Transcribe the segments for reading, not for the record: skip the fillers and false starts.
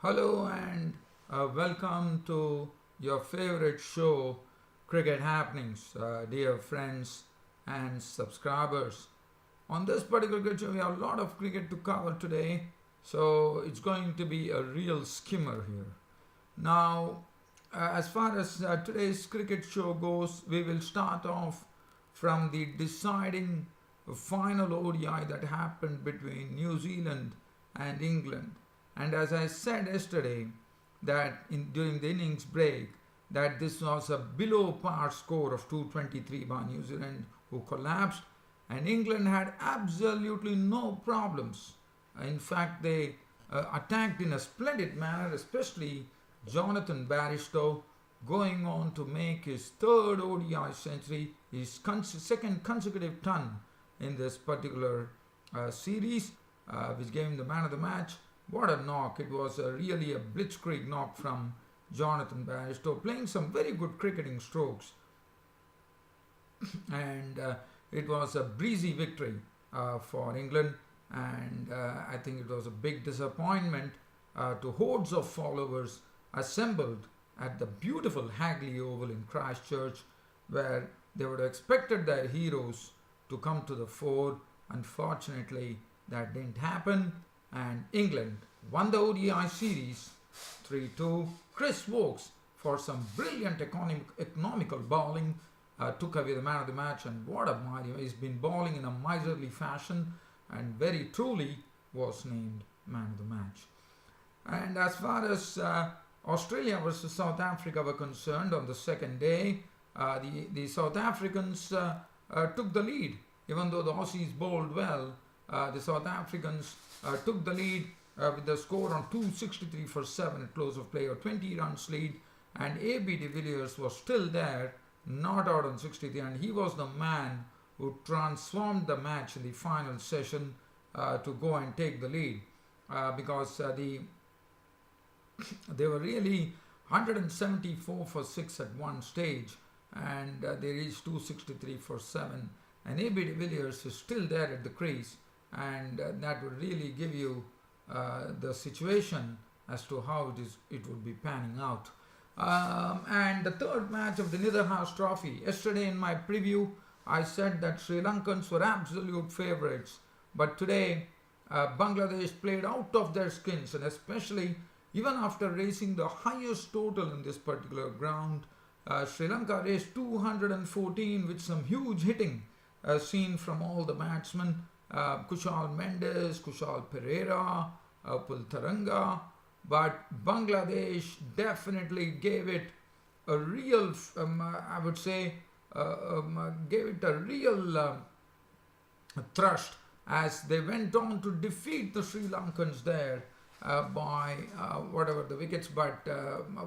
Hello and welcome to your favorite show, Cricket Happenings, dear friends and subscribers. On this particular cricket show, we have a lot of cricket to cover today, so it's going to be a real skimmer here. Now, as far as today's cricket show goes, we will start off from the deciding final ODI that happened between New Zealand and England. And as I said yesterday, that during the innings break, that this was a below par score of 223 by New Zealand, who collapsed, and England had absolutely no problems. In fact, they attacked in a splendid manner, especially Jonathan Bairstow, going on to make his third ODI century, his second consecutive ton in this particular series, which gave him the man of the match. What a knock! It was really a blitzkrieg knock from Jonathan Bairstow, playing some very good cricketing strokes. And it was a breezy victory for England, and I think it was a big disappointment to hordes of followers assembled at the beautiful Hagley Oval in Christchurch, where they would have expected their heroes to come to the fore. Unfortunately, that didn't happen, and England won the ODI series 3-2. Chris Wokes, for some brilliant economical bowling, took away the man of the match, and what a mighty! He's been bowling in a miserly fashion, and very truly was named man of the match. And as far as Australia versus South Africa were concerned, on the second day, the South Africans took the lead. Even though the Aussies bowled well, the South Africans took the lead with the score on 263 for 7 at close of play, or 20 runs lead, and A.B. de Villiers was still there, not out on 63, and he was the man who transformed the match in the final session to go and take the lead, because they were really 174 for 6 at one stage, and they reached 263 for 7, and A.B. de Villiers is still there at the crease, and that would really give you the situation as to how it would be panning out. And the third match of the Netherhouse Trophy. Yesterday in my preview, I said that Sri Lankans were absolute favourites, but today Bangladesh played out of their skins, and especially even after racing the highest total in this particular ground, Sri Lanka raced 214 with some huge hitting seen from all the batsmen. Kushal Mendes, Kushal Pereira, Pul Taranga, but Bangladesh definitely gave it a real, I would say, gave it a real thrust as they went on to defeat the Sri Lankans there by whatever the wickets. But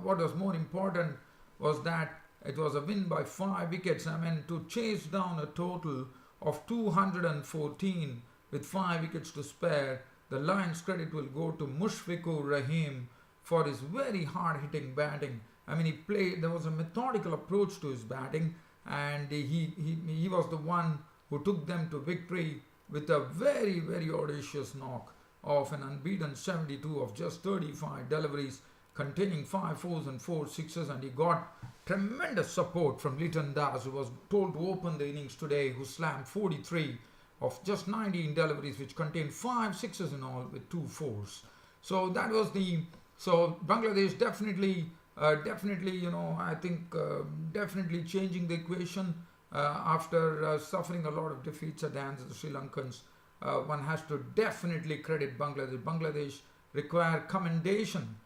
what was more important was that it was a win by 5 wickets. I mean, to chase down a total of 214 with 5 wickets to spare. The Lions' credit will go to Mushfiqur Rahim for his very hard-hitting batting. I mean, there was a methodical approach to his batting, and he was the one who took them to victory with a very, very audacious knock of an unbeaten 72 of just 35 deliveries, containing 5 fours and 4 sixes, and he got tremendous support from Liton Das, who was told to open the innings today, who slammed 43 of just 19 deliveries, which contained 5 sixes in all with 2 fours. So that was so Bangladesh definitely, I think definitely changing the equation after suffering a lot of defeats at the hands of the Sri Lankans. One has to definitely credit Bangladesh. Bangladesh require commendation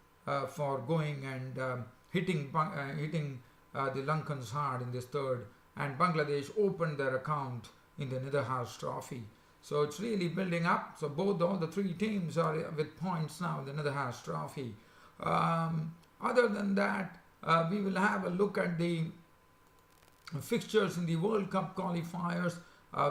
for going and hitting the Lankans hard in this third, and Bangladesh opened their account in the Netherhouse Trophy. So it's really building up. So all the 3 teams are with points now in the Netherhouse Trophy. Other than that, we will have a look at the fixtures in the World Cup qualifiers.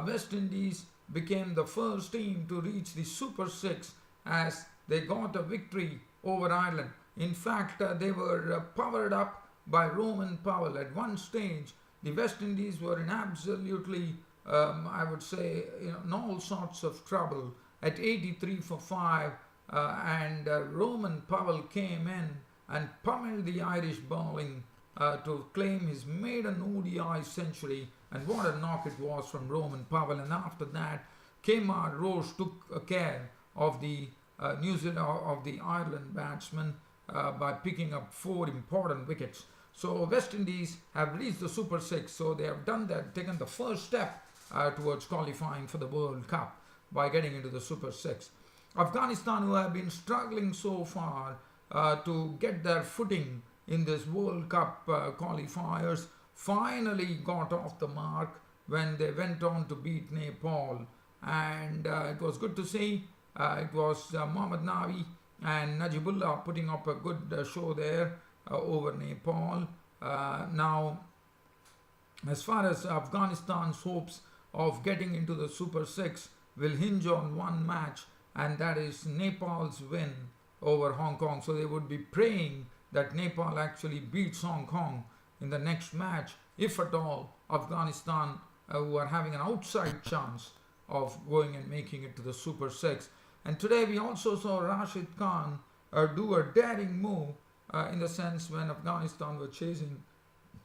West Indies became the first team to reach the Super 6 as they got a victory over Ireland. In fact, they were powered up by Roman Powell. At one stage, the West Indies were in absolutely, I would say, in all sorts of trouble. At 83 for 5, and Roman Powell came in and pummeled the Irish bowling to claim his maiden ODI century, and what a knock it was from Roman Powell. And after that, Kemar Roche took care of the New Zealand of the Ireland batsmen by picking up 4 important wickets. So West Indies have reached the Super 6, so they have done that, taken the first step towards qualifying for the World Cup by getting into the Super 6. Afghanistan, who have been struggling so far to get their footing in this World Cup qualifiers, finally got off the mark when they went on to beat Nepal. And it was good to see. It was Mohammad Nabi and Najibullah putting up a good show there over Nepal. Now, as far as Afghanistan's hopes of getting into the Super 6 will hinge on one match, and that is Nepal's win over Hong Kong. So they would be praying that Nepal actually beats Hong Kong in the next match, if at all Afghanistan, who are having an outside chance of going and making it to the Super 6. And today we also saw Rashid Khan do a daring move in the sense when Afghanistan were chasing,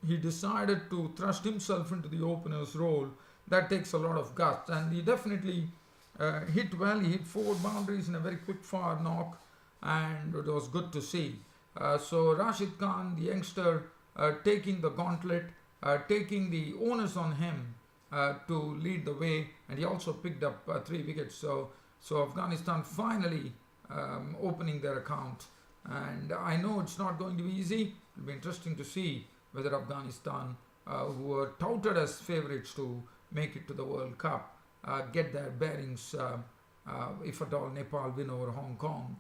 he decided to thrust himself into the opener's role. That takes a lot of guts, and he definitely hit well. He hit 4 boundaries in a very quick fire knock, and it was good to see. So Rashid Khan, the youngster, taking the gauntlet, taking the onus on him to lead the way, and he also picked up 3 wickets. So Afghanistan finally opening their account, and I know it's not going to be easy. It'll be interesting to see whether Afghanistan, who were touted as favourites to make it to the World Cup, get their bearings, if at all Nepal win over Hong Kong.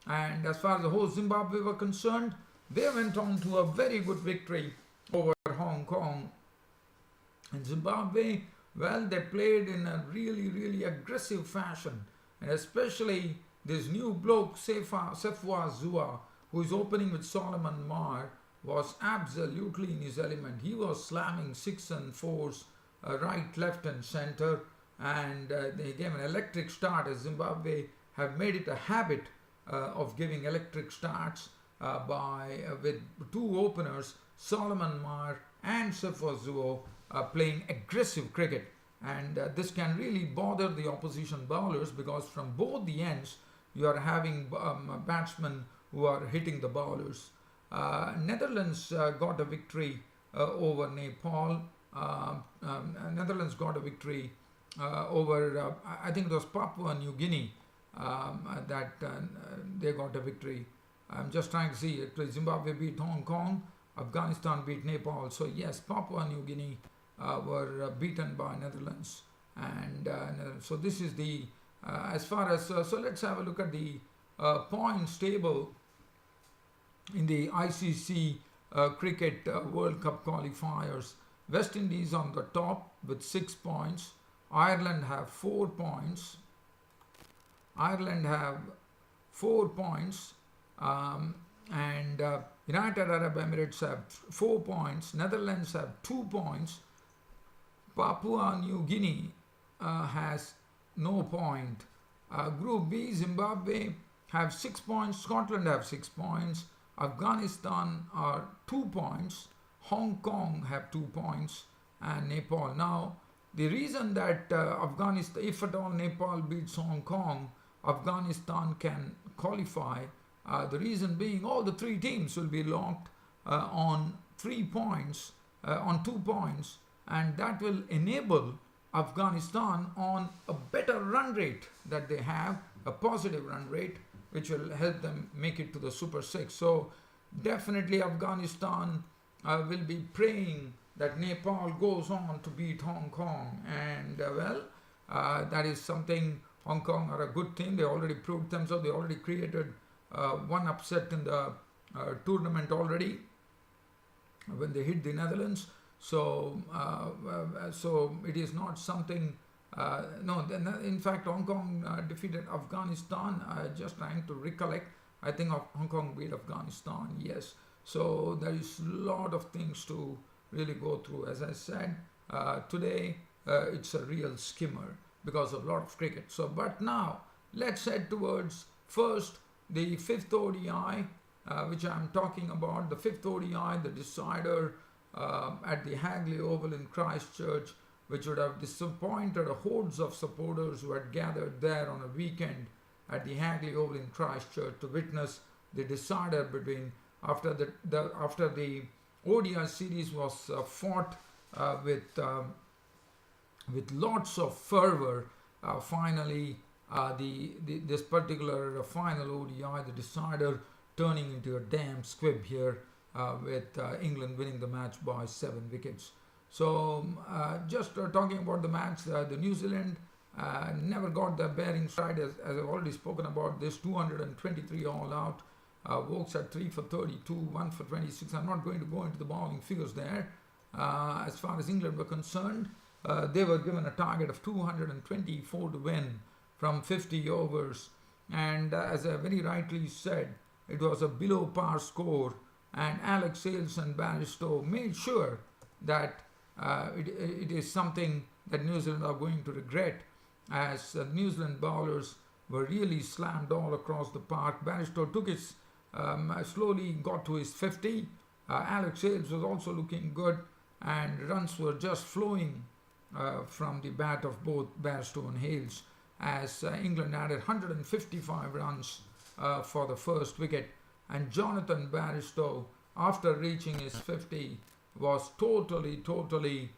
And as far as the host Zimbabwe were concerned, they went on to a very good victory over Hong Kong. And Zimbabwe, well, they played in a really, really aggressive fashion. And especially this new bloke, Sefwa Zua, who is opening with Solomon Mar, was absolutely in his element. He was slamming 6 and 4s, right, left and centre. And they gave an electric start, as Zimbabwe have made it a habit of giving electric starts with 2 openers, Solomon Mar and Sefwa Zua, playing aggressive cricket. And this can really bother the opposition bowlers, because from both the ends you are having batsmen who are hitting the bowlers. Netherlands got a victory over Nepal. Netherlands got a victory over, I think it was Papua New Guinea, that they got a victory. I'm just trying to see it. Zimbabwe beat Hong Kong, Afghanistan beat Nepal. So yes, Papua New Guinea were beaten by Netherlands. And so this is the, as far as, so let's have a look at the points table in the ICC Cricket World Cup qualifiers. West Indies on the top with 6 points. Ireland have 4 points. Ireland have 4 points. And United Arab Emirates have 4 points. Netherlands have 2 points. Papua New Guinea has no point. Group B, Zimbabwe have 6 points. Scotland have 6 points. Afghanistan are 2 points. Hong Kong have 2 points. And Nepal. Now, the reason that Afghanistan, if at all Nepal beats Hong Kong, Afghanistan can qualify. The reason being all the 3 teams will be locked on 3 points, on 2 points, and that will enable Afghanistan on a better run rate that they have, a positive run rate, which will help them make it to the Super 6. So definitely Afghanistan will be praying that Nepal goes on to beat Hong Kong. And that is something. Hong Kong are a good team. They already proved themselves. They already created 1 upset in the tournament already when they hit the Netherlands. So it is not something. No, in fact, Hong Kong defeated Afghanistan. Just trying to recollect. I think Hong Kong beat Afghanistan. Yes. So there is a lot of things to really go through. As I said, today it's a real skimmer because of a lot of cricket. So, but now let's head towards First, the fifth ODI, which I'm talking about, the fifth ODI, the decider at the Hagley Oval in Christchurch, which would have disappointed hordes of supporters who had gathered there on a weekend at the Hagley Oval in Christchurch to witness the decider between after the ODI series was fought with lots of fervor. Finally, this particular final ODI, the decider, turning into a damn squib here with England winning the match by 7 wickets. So just talking about the match, the New Zealand never got their bearings right, as I've already spoken about this. 223 all out. Vokes at 3 for 32, 1 for 26. I'm not going to go into the bowling figures there. As far as England were concerned, they were given a target of 224 to win from 50 overs. And as I very rightly said, it was a below par score. And Alex Hales and Bairstow made sure that it is something that New Zealand are going to regret, as New Zealand bowlers were really slammed all across the park. Bairstow took his slowly got to his 50. Alex Hales was also looking good, and runs were just flowing from the bat of both Bairstow and Hales, as England added 155 runs for the first wicket. And Jonathan Bairstow, after reaching his 50, was totally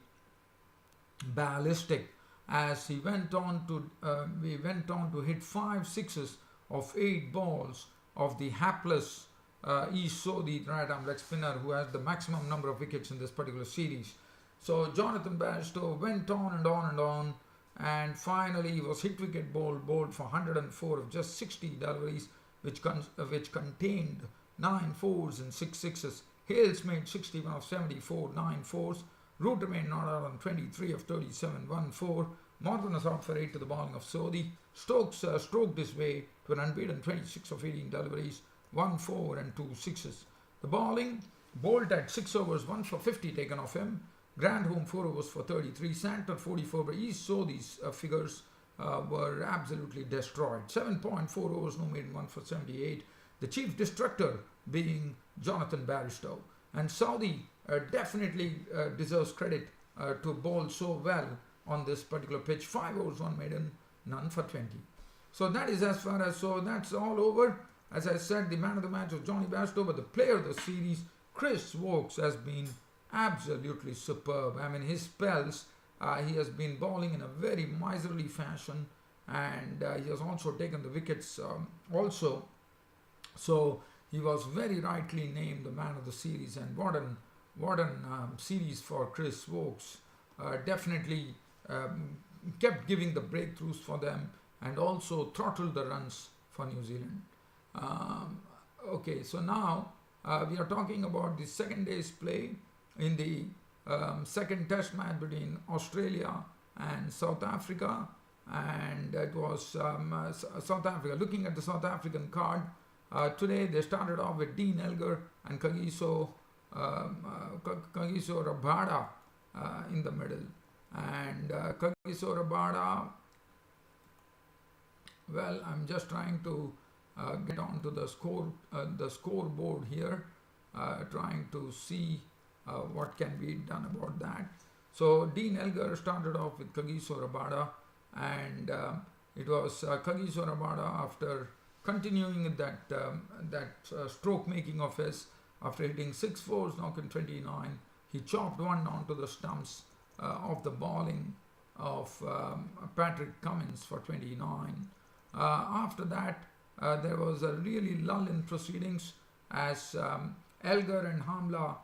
ballistic, as he went on to hit 5 sixes of 8 balls of the hapless East Sodhi right-arm leg spinner, who has the maximum number of wickets in this particular series. So Jonathan Bairstow went on and on and on, and finally he was hit wicket bowled for 104 of just 60 deliveries, which contained 9 fours and 6 sixes. Hales made 61 of 74, 9 fours. Root remained not out on 23 of 37, 1 4. Morgan was out for 8 to the bowling of Sodhi. Stokes stroked his way to an unbeaten 26 of 18 deliveries, 1 4 and 2 sixes. The bowling, Bolt at 6 overs, 1 for 50 taken off him. Grandholm 4 overs for 33. Santer 44, but East Sodhi's figures were absolutely destroyed. 7.4 overs, no maiden, 1 for 78. The chief destructor being Jonathan Bairstow. And Saudi definitely deserves credit to bowl so well on this particular pitch. 5 overs, 1 maiden, none for 20. So that is as far as, so that's all over. As I said, the man of the match was Johnny Bairstow, but the player of the series, Chris Woakes, has been absolutely superb. I mean, his spells, he has been bowling in a very miserly fashion, and he has also taken the wickets also. So he was very rightly named the man of the series, and what an series for Chris Woakes. Definitely kept giving the breakthroughs for them, and also throttled the runs for New Zealand. Okay, so now we are talking about the second day's play in the second test match between Australia and South Africa, and it was South Africa. Looking at the South African card, today they started off with Dean Elgar and Kagiso Rabada in the middle, and Kagiso Rabada, well, I'm just trying to get onto the scoreboard here, trying to see what can be done about that. So Dean Elgar started off with Kagiso Rabada, and it was Kagiso Rabada, after continuing that stroke making of his, after hitting 6 fours, knocking 29, he chopped one onto the stumps of the bowling of Patrick Cummins for 29. After that, there was a really lull in proceedings, as Elgar and Hamla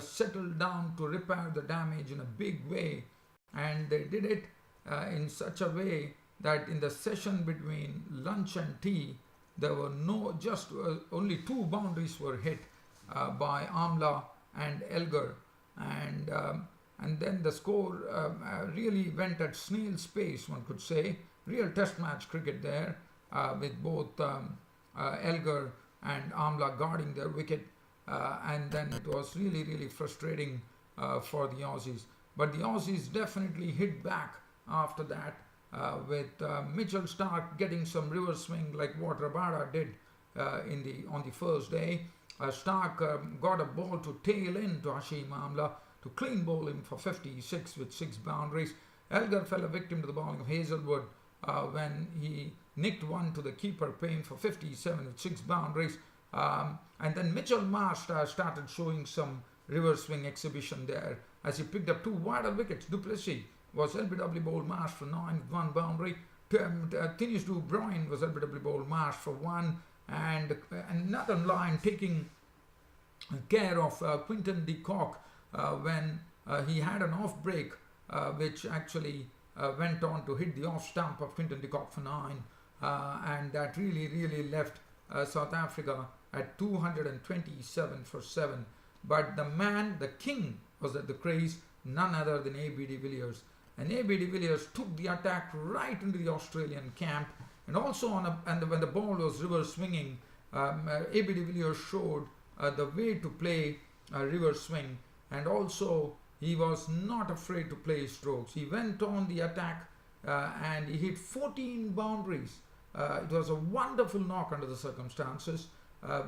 settled down to repair the damage in a big way, and they did it in such a way that in the session between lunch and tea, there were only 2 boundaries were hit by Amla and Elgar, and then the score really went at snail's pace, one could say. Real test match cricket there, with both Elgar and Amla guarding their wicket, and then it was really frustrating for the Aussies. But the Aussies definitely hit back after that, with Mitchell Starc getting some reverse swing like what Rabada did on the first day. Starc got a ball to tail in to Hashim Amla to clean bowl him for 56 with 6 boundaries. Elgar fell a victim to the bowling of Hazelwood when he nicked one to the keeper Payne for 57 with 6 boundaries. And then Mitchell Marsh started showing some reverse swing exhibition there as he picked up 2 wider wickets. Duplessis was LBW bowled Marsh for 9 with 1 boundary. Tinius Du Bruyne was LBW bowled Marsh for 1. And Nathan Lyon taking care of Quinton de Kock when he had an off break which actually went on to hit the off stump of Quinton de Kock for 9, and that really left South Africa at 227 for 7. But the king was at the crease, none other than A.B. de Villiers. And A.B. de Villiers took the attack right into the Australian camp, and also when the ball was reverse swinging, A.B. de Villiers showed the way to play reverse swing, and also he was not afraid to play strokes. He went on the attack and he hit 14 boundaries. It was a wonderful knock under the circumstances,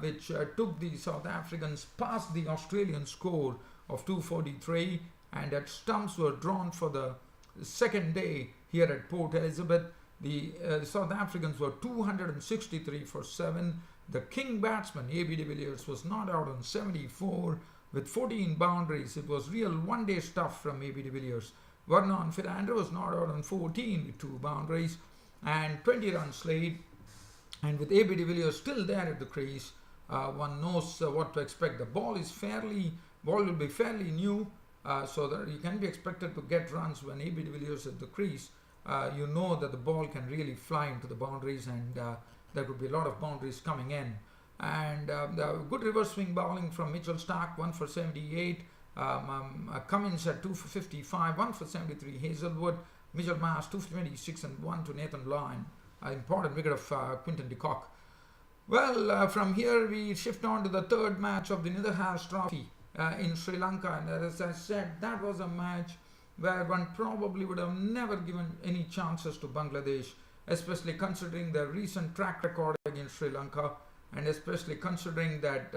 which took the South Africans past the Australian score of 243, and that stumps were drawn for the second day here at Port Elizabeth. The South Africans were 263 for 7. The king batsman, A.B. de Villiers, was not out on 74 with 14 boundaries. It was real one-day stuff from A.B. de Villiers. Vernon Philander was not out on 14 with 2 boundaries and 20 runs slayed. And with A.B. de Villiers still there at the crease, one knows what to expect. The ball will be fairly new, so that you can be expected to get runs when A.B. de Villiers at the crease. You know that the ball can really fly into the boundaries, and there could be a lot of boundaries coming in. And the good reverse swing bowling from Mitchell Starc, 1 for 78. Cummins at 2 for 55, 1 for 73. Hazelwood, Mitchell Marsh 2 for 26 and 1 to Nathan Lyon. Important wicket of Quinton de Kock. Well, from here we shift on to the third match of the Netherhouse Trophy in Sri Lanka. And as I said, that was a match where one probably would have never given any chances to Bangladesh, especially considering their recent track record against Sri Lanka, and especially considering that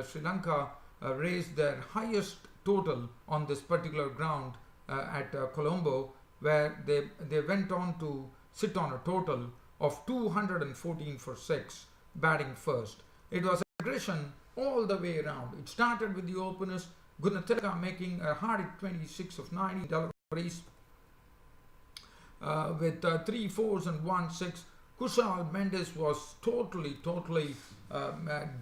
Sri Lanka raised their highest total on this particular ground at Colombo, where they went on to sit on a total of 214 for 6, batting first. It was aggression all the way around. It started with the openers, Gunathilaka making a hard 26 of 90 deliveries with 3 4s and 1 6. Kushal Mendes was totally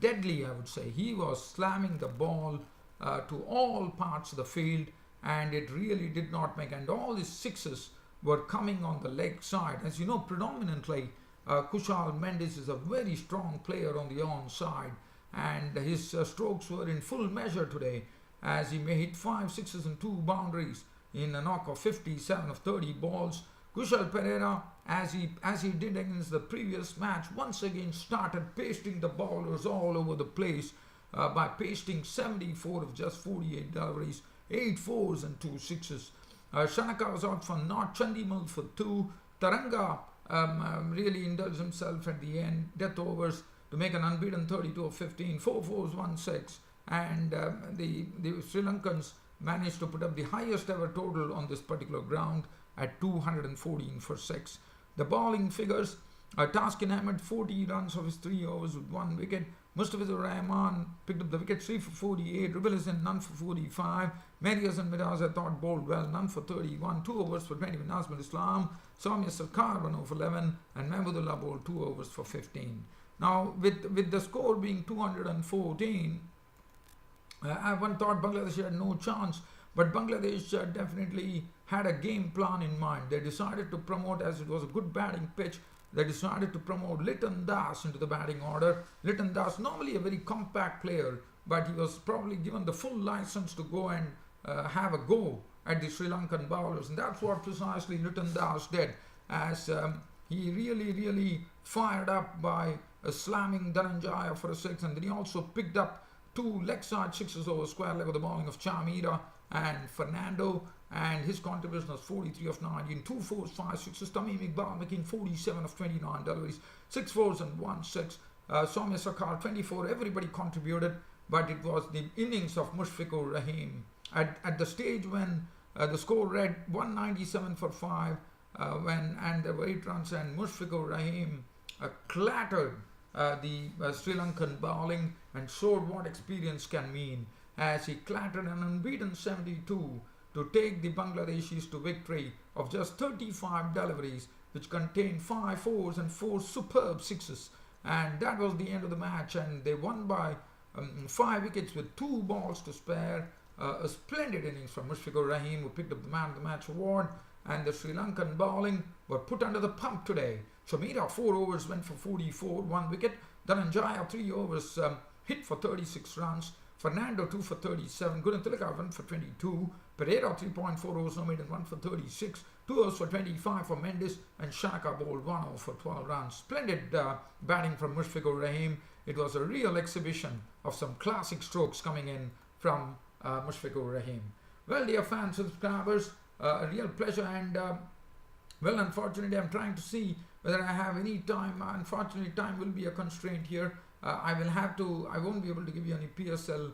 deadly, I would say. He was slamming the ball to all parts of the field, and it really did not make, and all his sixes were coming on the leg side. As you know, predominantly Kushal Mendes is a very strong player on the on side, and his strokes were in full measure today, as he hit 5 sixes and 2 boundaries in a knock of 57 of 30 balls. Kushal Pereira, as he did against the previous match, once again started pasting the bowlers all over the place by pasting 74 of just 48 deliveries, 8 4s and 2 6s. Shanaka was out for naught, Chandimal for 2. Taranga really indulged himself at the end, death overs, to make an unbeaten 32 of 15, 4 4s, 1 6. And the Sri Lankans managed to put up the highest ever total on this particular ground at 214 for 6. The bowling figures, Taskin Ahmed 40 runs of his 3 overs with 1 wicket. Mushfiqur Rahim picked up the wicket, 3 for 48. Rubelism none for 45. Marius and Miraz I thought bowled well, none for 31. 2 overs for 20 with Nazmul Islam. Soumya Sarkar 1 over 11, and Mahmudullah bowled 2 overs for 15. Now with the score being 214, one thought Bangladesh had no chance, but Bangladesh definitely had a game plan in mind. They decided to promote, as it was a good batting pitch, they decided to promote Liton Das into the batting order. Liton Das, normally a very compact player, but he was probably given the full license to go and have a go at the Sri Lankan bowlers, and that's what precisely Liton Das did, as he really fired up by slamming Dhananjaya for a 6, and then he also picked up 2 leg side sixes over square leg with the bowling of Chamira and Fernando, and his contribution was 43 of 19, 2 fours, 5 sixes. Tamim Iqbal making 47 of 29 deliveries, 6 fours and 1 6. Soumya Sarkar 24. Everybody contributed, but it was the innings of Mushfiqur Rahim at the stage when the score read 197 for 5 and there were 8 runs, and Mushfiqur Rahim clattered the Sri Lankan bowling and showed what experience can mean, as he clattered an unbeaten 72 to take the Bangladeshis to victory of just 35 deliveries, which contained 5 fours and 4 superb sixes. And that was the end of the match, and they won by 5 wickets with 2 balls to spare. A splendid innings from Mushfiqur Rahim, who picked up the Man of the Match award, and the Sri Lankan bowling were put under the pump today. Chamira 4 overs went for 44, 1 wicket. Dhananjaya 3 overs hit for 36 runs. Fernando 2 for 37. Gunatilaka 1 for 22. Pereira 3.4 overs, no maiden 1 for 36. 2 overs for 25 for Mendes, and Shaka bowled 1 over for 12 runs. Splendid batting from Mushfiqur Rahim. It was a real exhibition of some classic strokes coming in from Mushfiqur Rahim. Well, dear fans, subscribers, a real pleasure, and well, unfortunately, I'm trying to see whether I have any time. Unfortunately, time will be a constraint here. I won't be able to give you any PSL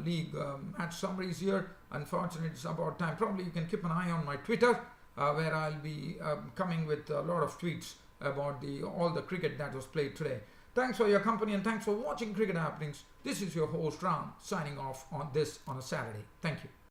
league match summaries here. Unfortunately, it's about time. Probably you can keep an eye on my Twitter, where I'll be coming with a lot of tweets about all the cricket that was played today. Thanks for your company, and thanks for watching Cricket Happenings. This is your host Ram signing off on a Saturday. Thank you.